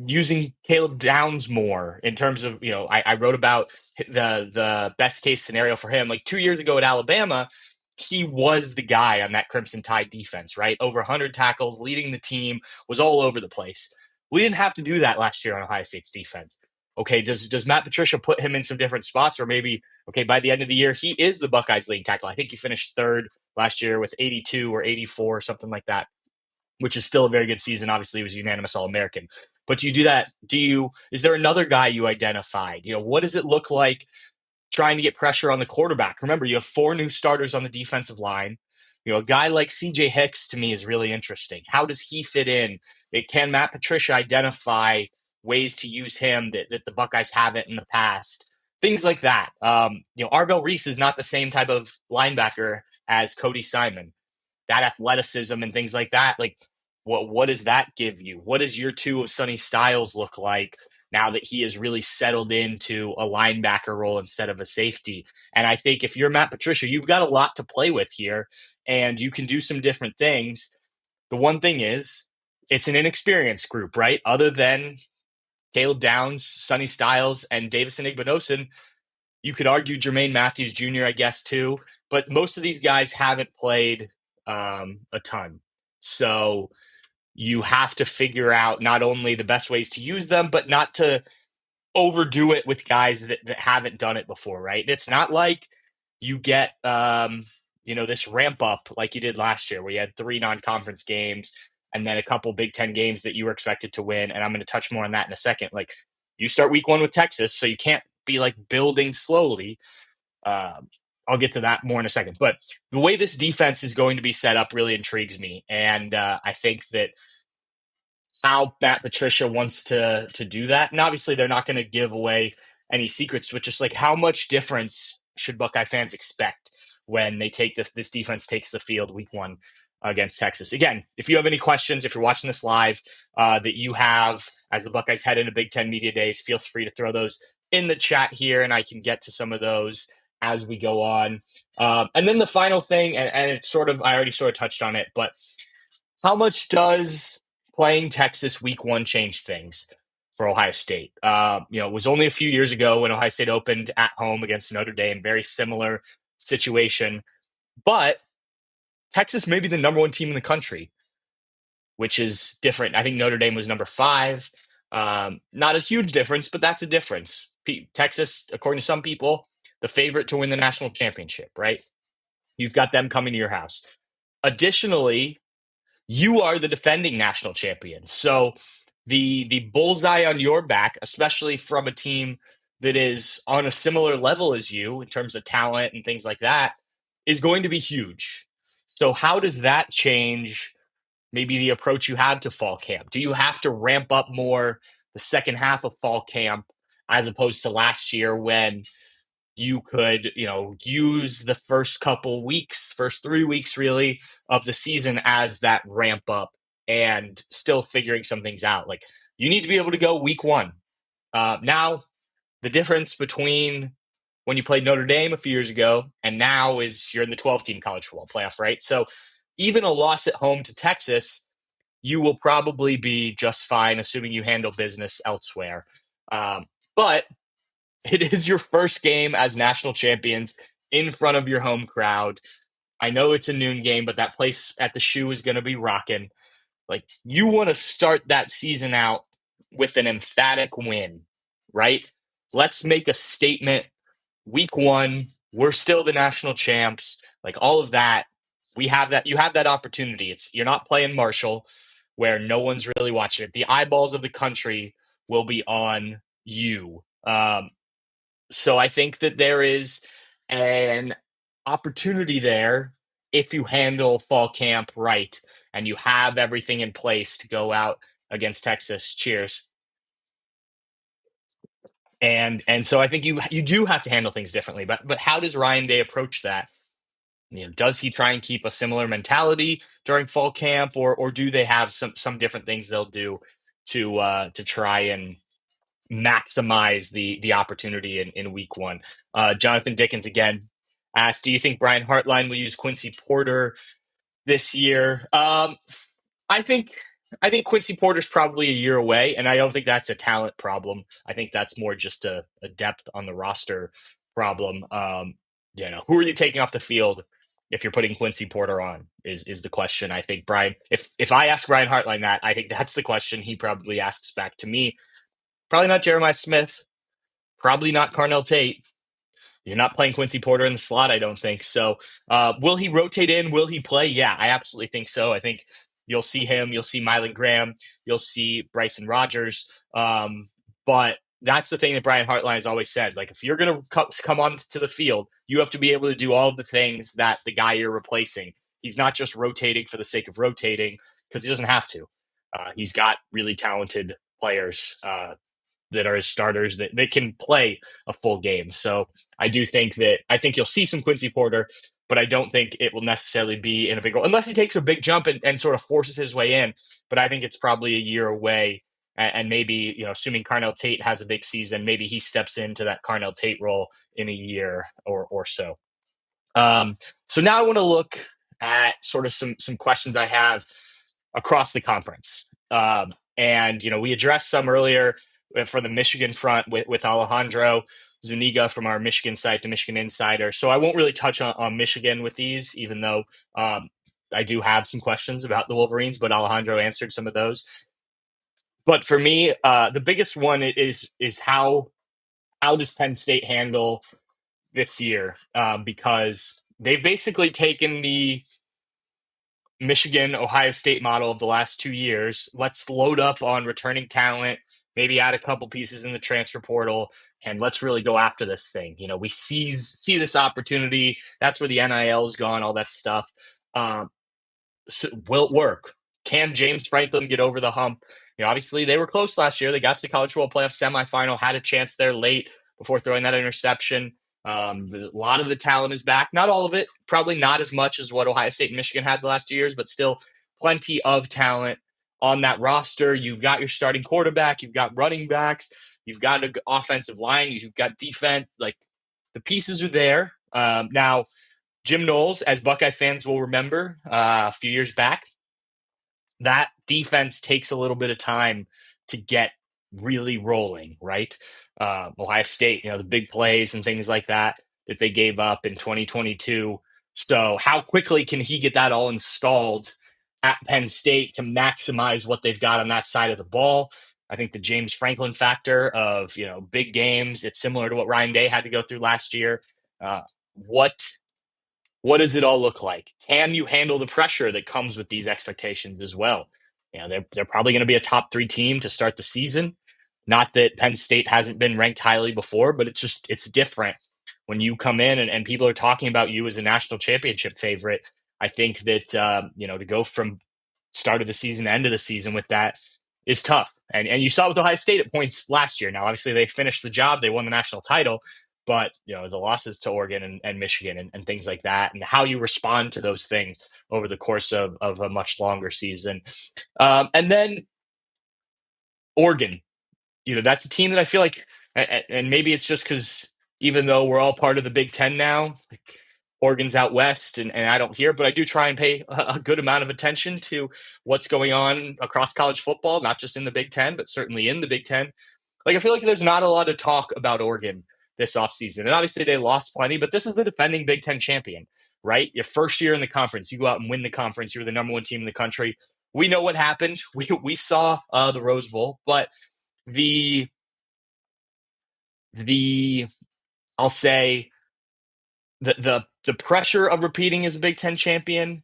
using Caleb Downs more in terms of, I wrote about the best case scenario for him. Like 2 years ago at Alabama, he was the guy on that Crimson Tide defense, right? Over 100 tackles, leading the team, was all over the place. We didn't have to do that last year on Ohio State's defense. Okay, does Matt Patricia put him in some different spots, or maybe, okay, by the end of the year, he is the Buckeyes leading tackle. I think he finished third last year with 82 or 84 or something like that, which is still a very good season. Obviously, he was unanimous All-American. But do you do that? Is there another guy you identified? What does it look like trying to get pressure on the quarterback? Remember, you have 4 new starters on the defensive line. A guy like CJ Hicks to me is really interesting. How does he fit in? Can Matt Patricia identify ways to use him that the Buckeyes haven't in the past things like that. Arvell Reese is not the same type of linebacker as Cody Simon. That athleticism and things like that, like what does that give you? What does year two of Sonny Styles look like now that he has really settled into a linebacker role instead of a safety? And I think if you're Matt Patricia, you've got a lot to play with here, and you can do some different things. The one thing is, it's an inexperienced group, right? Other than Caleb Downs, Sonny Styles, and Davison Igbinosun, you could argue Jermaine Matthews Jr., I guess, too. But most of these guys haven't played a ton. So you have to figure out not only the best ways to use them, but not to overdo it with guys that haven't done it before, right? It's not like you get, this ramp up like you did last year where you had 3 non-conference games and then a couple Big Ten games that you were expected to win. And I'm going to touch more on that in a second. Like, you start week 1 with Texas, so you can't be like building slowly. I'll get to that more in a second. But the way this defense is going to be set up really intrigues me. And I think that how Matt Patricia wants to do that. And obviously they're not going to give away any secrets, but just like, how much difference should Buckeye fans expect when they take this defense takes the field week 1 against Texas? Again, if you have any questions, if you're watching this live, that you have as the Buckeyes head into Big Ten Media Days, feel free to throw those in the chat here, and I can get to some of those as we go on. And then the final thing, and it's sort of, I already sort of touched on it, but how much does playing Texas week 1 change things for Ohio State? It was only a few years ago when Ohio State opened at home against Notre Dame, very similar situation. But Texas may be the number 1 team in the country, which is different. I think Notre Dame was number 5. Not a huge difference, but that's a difference. Texas, according to some people, the favorite to win the national championship, right? You've got them coming to your house. Additionally, you are the defending national champion. So the bullseye on your back, especially from a team that is on a similar level as you in terms of talent and things like that, is going to be huge. So how does that change maybe the approach you have to fall camp? Do you have to ramp up more the second half of fall camp as opposed to last year when you could, use the first couple weeks, first 3 weeks really of the season as that ramp up and still figuring some things out? Like, you need to be able to go week 1. Now, the difference between when you played Notre Dame a few years ago and now is you're in the 12-team college football playoff, right? So even a loss at home to Texas, you will probably be just fine, assuming you handle business elsewhere. But it is your first game as national champions in front of your home crowd. I know it's a noon game, but that place at the Shoe is going to be rocking. Like, you want to start that season out with an emphatic win, right? Let's make a statement. Week 1, we're still the national champs. Like, all of that, we have that. You have that opportunity. You're not playing Marshall, where no one's really watching it. The eyeballs of the country will be on you. So I think that there is an opportunity there if you handle fall camp right and you have everything in place to go out against Texas. Cheers. And so I think you do have to handle things differently. But how does Ryan Day approach that? Does he try and keep a similar mentality during fall camp, or do they have some different things they'll do to try and maximize the opportunity in week 1? Jonathan Dickens again asked, do you think Brian Hartline will use Quincy Porter this year? I think Quincy Porter's probably a year away, and I don't think that's a talent problem. I think that's more just a depth on the roster problem. Who are you taking off the field if you're putting Quincy Porter on is the question. I think Brian, if I ask Brian Hartline that, I think that's the question he probably asks back to me. Probably not Jeremiah Smith. Probably not Carnell Tate. You're not playing Quincy Porter in the slot, I don't think. So will he rotate in? Will he play? Yeah, I absolutely think so. I think you'll see him. You'll see Mylan Graham. You'll see Bryson Rogers. But that's the thing that Brian Hartline has always said. Like, if you're going to come on to the field, you have to be able to do all of the things that the guy you're replacing. He's not just rotating for the sake of rotating, because he doesn't have to. He's got really talented players that are his starters that can play a full game. So I think you'll see some Quincy Porter, but I don't think it will necessarily be in a big role unless he takes a big jump and sort of forces his way in. But I think it's probably a year away. And maybe, assuming Carnell Tate has a big season, maybe he steps into that Carnell Tate role in a year or so. Um, so now I want to look at sort of some questions I have across the conference. And we addressed some earlier for the Michigan front with Alejandro Zuniga from our Michigan site, the Michigan Insider. So I won't really touch on Michigan with these, even though I do have some questions about the Wolverines, but Alejandro answered some of those. But for me, the biggest one is how does Penn State handle this year? Because they've basically taken the Michigan, Ohio State model of the last 2 years. Let's load up on returning talent, maybe add a couple pieces in the transfer portal, and let's really go after this thing. We see this opportunity. That's where the NIL is gone, all that stuff. So will it work? Can James Franklin get over the hump? Obviously they were close last year. They got to the College Football Playoff semifinal, had a chance there late before throwing that interception. A lot of the talent is back. Not all of it, probably not as much as what Ohio State and Michigan had the last 2 years, but still plenty of talent on that roster. You've got your starting quarterback, you've got running backs, you've got an offensive line, you've got defense. Like the pieces are there. Now, Jim Knowles, as Buckeye fans will remember, a few years back, that defense takes a little bit of time to get really rolling, right? Ohio State, the big plays and things like that they gave up in 2022. So how quickly can he get that all installed at Penn State to maximize what they've got on that side of the ball? I think the James Franklin factor of, big games, it's similar to what Ryan Day had to go through last year. What does it all look like? Can you handle the pressure that comes with these expectations as well? They're probably going to be a top 3 team to start the season. Not that Penn State hasn't been ranked highly before, but it's different when you come in and people are talking about you as a national championship favorite. I think that to go from start of the season to end of the season with that is tough. And you saw with Ohio State at points last year. Now, obviously, they finished the job. They won the national title. But, the losses to Oregon and Michigan and things like that, and how you respond to those things over the course of a much longer season. And then Oregon, that's a team that I feel like, and maybe it's just because even though we're all part of the Big Ten now, like Oregon's out west and I don't hear, but I do try and pay a good amount of attention to what's going on across college football, not just in the Big Ten, but certainly in the Big Ten. Like, I feel like there's not a lot of talk about Oregon this offseason. And obviously they lost plenty, but this is the defending Big Ten champion, right? Your first year in the conference, you go out and win the conference. You're the number 1 team in the country. We know what happened. We saw the Rose Bowl, but the I'll say the pressure of repeating as a Big Ten champion,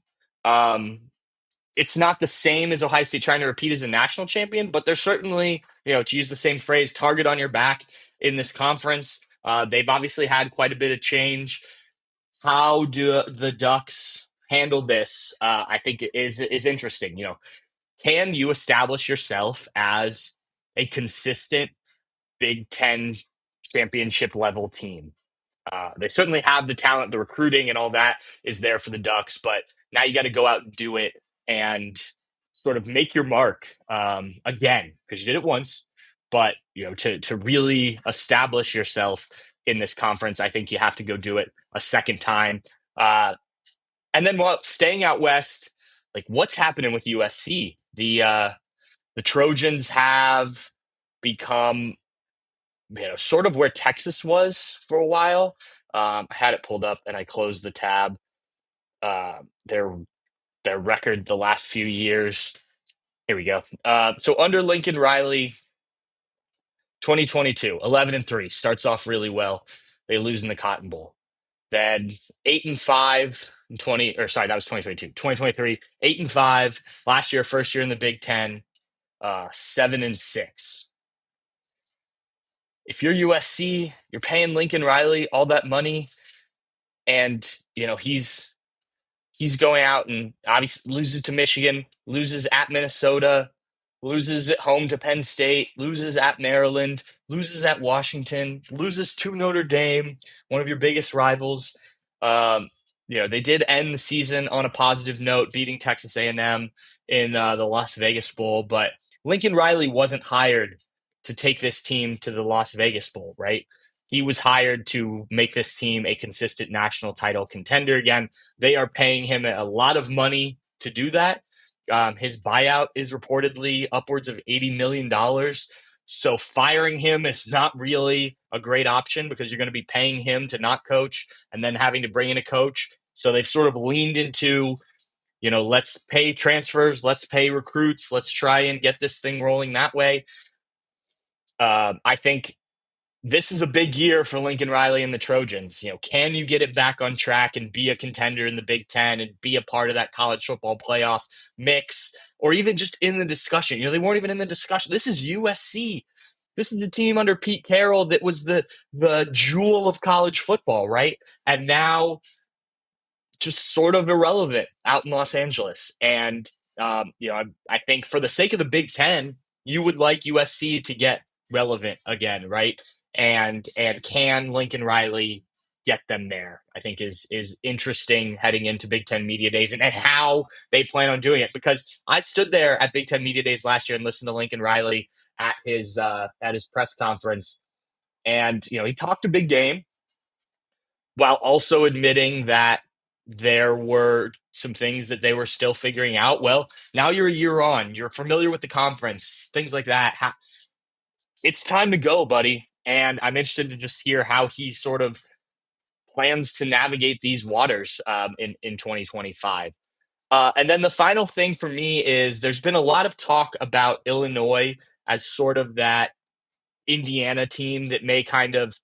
it's not the same as Ohio State trying to repeat as a national champion, but there's certainly, to use the same phrase, target on your back in this conference. They've obviously had quite a bit of change. How do the Ducks handle this? I think it is interesting. Can you establish yourself as a consistent Big Ten championship level team? They certainly have the talent, the recruiting, and all that is there for the Ducks, but now you got to go out and do it and sort of make your mark again, because you did it once. But to really establish yourself in this conference, I think you have to go do it a second time. And then while staying out west, like what's happening with USC? The Trojans have become sort of where Texas was for a while. I had it pulled up and I closed the tab. Their record the last few years. Here we go. So under Lincoln Riley, 2022, 11-3, starts off really well. They lose in the Cotton Bowl. Then 8-5 in 20, or sorry, that was 2022. 2023, 8-5. Last year, first year in the Big Ten, 7-6. If you're USC, you're paying Lincoln Riley all that money, and he's going out and obviously loses to Michigan, loses at Minnesota, loses at home to Penn State, loses at Maryland, loses at Washington, loses to Notre Dame, one of your biggest rivals. Um, they did end the season on a positive note, beating Texas A&M in the Las Vegas Bowl, but Lincoln Riley wasn't hired to take this team to the Las Vegas Bowl, right? He was hired to make this team a consistent national title contender again. They are paying him a lot of money to do that. His buyout is reportedly upwards of $80 million. So firing him is not really a great option because you're going to be paying him to not coach and then having to bring in a coach. So they've sort of leaned into, let's pay transfers, let's pay recruits, let's try and get this thing rolling that way. I think this is a big year for Lincoln Riley and the Trojans. Can you get it back on track and be a contender in the Big Ten and be a part of that college football playoff mix, or even just in the discussion? They weren't even in the discussion. This is USC. This is the team under Pete Carroll that was the jewel of college football, right? And now just sort of irrelevant out in Los Angeles. And I think for the sake of the Big Ten, you would like USC to get relevant again, right? And can Lincoln Riley get them there? I think is interesting heading into Big Ten Media Days and how they plan on doing it. Because I stood there at Big Ten Media Days last year and listened to Lincoln Riley at his press conference, and he talked a big game while also admitting that there were some things that they were still figuring out. Well, now you're a year on, you're familiar with the conference, things like that. It's time to go, buddy. And I'm interested to just hear how he sort of plans to navigate these waters in 2025. And then the final thing for me is there's been a lot of talk about Illinois as sort of that Indiana team that may kind of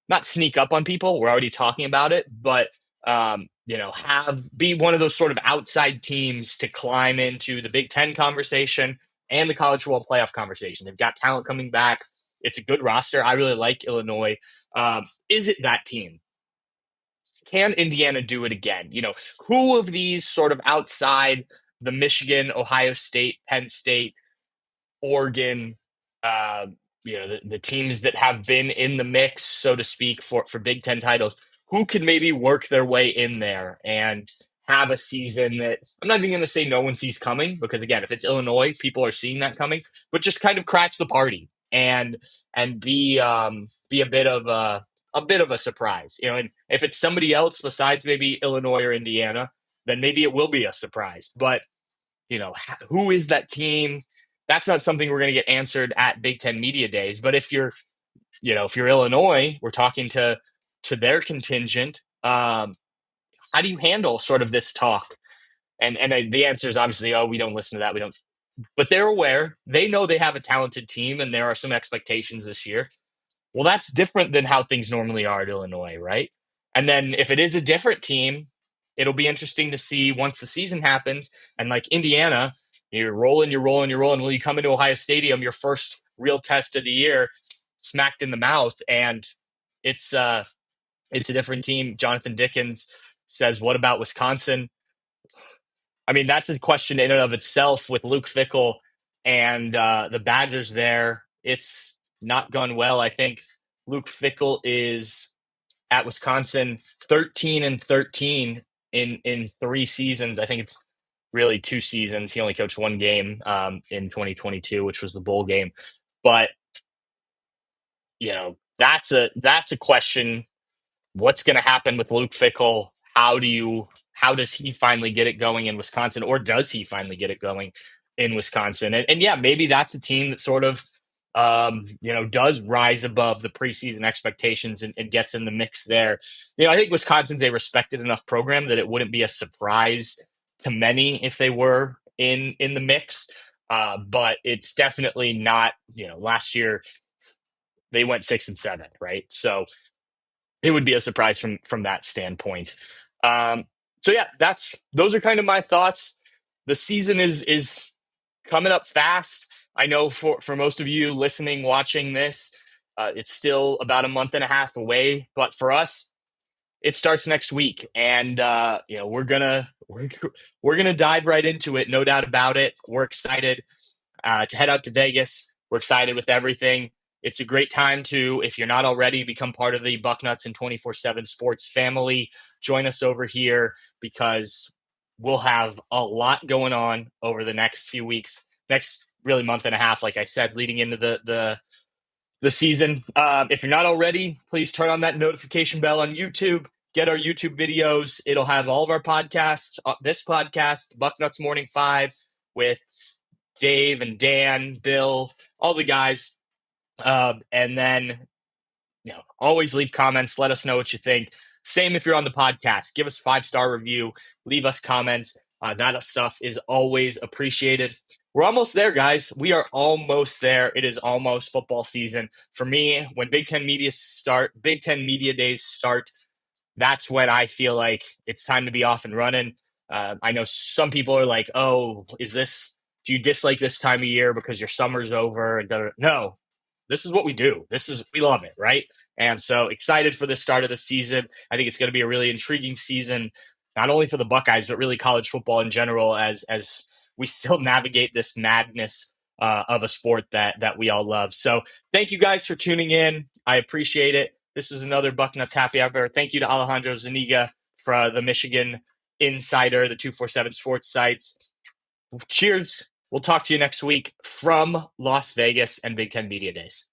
not sneak up on people. We're already talking about it, but have be one of those sort of outside teams to climb into the Big Ten conversation and the college football playoff conversation. They've got talent coming back. It's a good roster. I really like Illinois. Is it that team? Can Indiana do it again? Who of these sort of outside the Michigan, Ohio State, Penn State, Oregon, uh, the teams that have been in the mix, so to speak, for Big Ten titles, who could maybe work their way in there and have a season that I'm not even going to say no one sees coming, because again, if it's Illinois, people are seeing that coming, but just kind of crash the party and be a bit of a surprise, and if it's somebody else besides maybe Illinois or Indiana, then maybe it will be a surprise. But who is that team? That's not something we're going to get answered at Big Ten Media Days. But if you're Illinois, we're talking to their contingent. How do you handle sort of this talk? And the answer is obviously, oh, we don't listen to that. We don't. But they're aware. They know they have a talented team, and there are some expectations this year. Well, that's different than how things normally are at Illinois, right? And then if it is a different team, it'll be interesting to see once the season happens. And like Indiana, you're rolling. Will you come into Ohio Stadium, your first real test of the year, smacked in the mouth? And it's a different team. Jonathan Dickens says, "What about Wisconsin?" I mean, that's a question in and of itself with Luke Fickell and the Badgers there. It's not gone well. I think Luke Fickell is at Wisconsin 13-13 in 3 seasons. I think it's really 2 seasons. He only coached 1 game in 2022, which was the bowl game. But that's a question. What's going to happen with Luke Fickell? How does he finally get it going in Wisconsin, or does he finally get it going in Wisconsin? And yeah, maybe that's a team that sort of does rise above the preseason expectations and gets in the mix there. I think Wisconsin's a respected enough program that it wouldn't be a surprise to many if they were in the mix. But it's definitely not. Last year they went 6-7, right? So it would be a surprise from that standpoint. So yeah, those are kind of my thoughts. The season is coming up fast. I know for most of you listening, watching this, it's still about a month and a half away. But for us, it starts next week, and we're gonna dive right into it, no doubt about it. We're excited. to head out to Vegas. We're excited with everything. It's a great time to, if you're not already, become part of the Bucknuts and 24/7 Sports family. Join us over here because we'll have a lot going on over the next few weeks, next really month and a half, like I said, leading into the season. If you're not already, please turn on that notification bell on YouTube. Get our YouTube videos. It'll have all of our podcasts. This podcast, Bucknuts Morning 5, with Dave and Dan, Bill, all the guys. And then, always leave comments. Let us know what you think. Same if you're on the podcast. Give us a 5-star review. Leave us comments. That stuff is always appreciated. We're almost there, guys. We are almost there. It is almost football season. For me, when Big Ten Media Days start, that's when I feel like it's time to be off and running. I know some people are like, "Oh, do you dislike this time of year because your summer's over?" No, this is what we do. We love it, right? And so excited for the start of the season. I think it's going to be a really intriguing season, not only for the Buckeyes, but really college football in general, as we still navigate this madness of a sport that we all love. So thank you guys for tuning in. I appreciate it. This is another Bucknuts Happy Hour. Thank you to Alejandro Zuniga for the Michigan Insider, the 247 Sports sites. Cheers. We'll talk to you next week from Las Vegas and Big Ten Media Days.